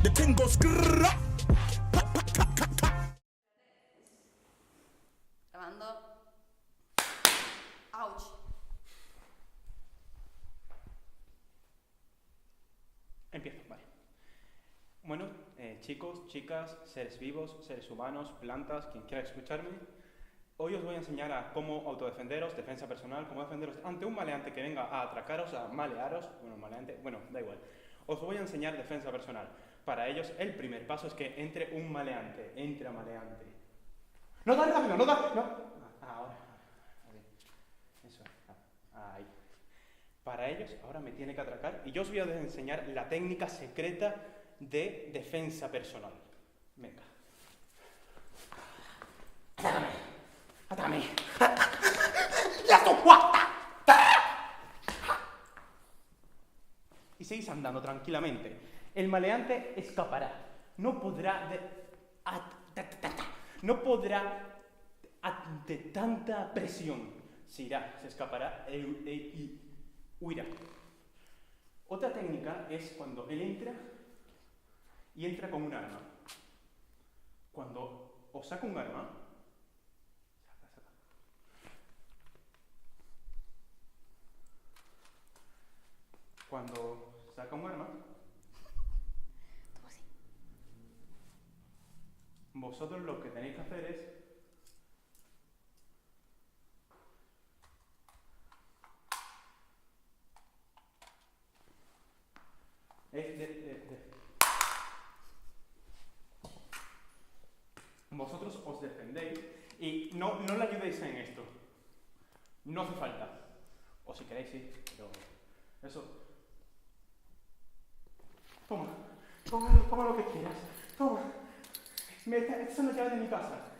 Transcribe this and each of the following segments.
The thing goes grrrr. Grabando. Ouch. Empiezo, vale. Bueno, chicos, chicas, seres vivos, seres humanos, plantas, quien quiera escucharme, hoy os voy a enseñar a cómo autodefenderos, defensa personal, cómo defenderos ante un maleante que venga a atracaros, a malearos, bueno, da igual. Os voy a enseñar defensa personal. Para ellos, el primer paso es que entre un maleante, entra maleante. ¡No da rápido, no da! ¡No! Ahora. Eso, ahí. Para ellos, ahora me tiene que atracar y yo os voy a enseñar la técnica secreta de defensa personal. Venga. Atrácame. Atrácame. ¡Ya tu puerta! Y seguís andando tranquilamente. El maleante escapará. No podrá ante tanta presión. Se irá, se escapará y huirá. Otra técnica es cuando él entra y entra con un arma. Cuando os saca un arma, saca. Cuando saca un arma, vosotros lo que tenéis que hacer vosotros os defendéis y no le ayudéis en esto. No hace falta. O si queréis, sí, pero eso. Toma lo que quieras. Toma. Esta es la llave de mi casa.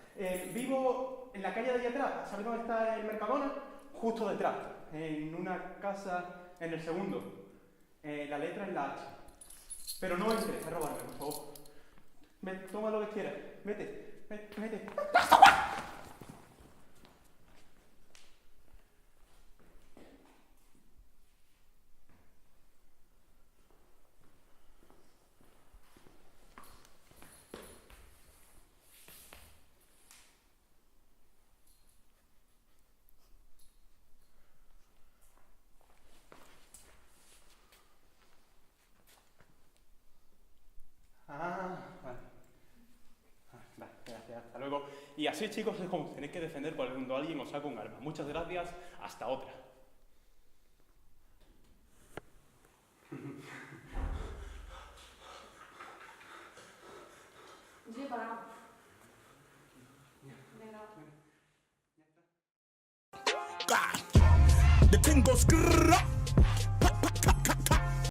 Vivo en la calle de allá atrás. ¿Sabes dónde está el Mercadona? Justo detrás. En una casa en el segundo. La letra es la H. Pero no entres a robarme, por favor. Toma lo que quieras. Vete. Vale, gracias, hasta luego. Y así, chicos, es como tenéis que defender cuando alguien os saca un arma. Muchas gracias, hasta otra. Sí, para. Venga. The thing goes grrrr.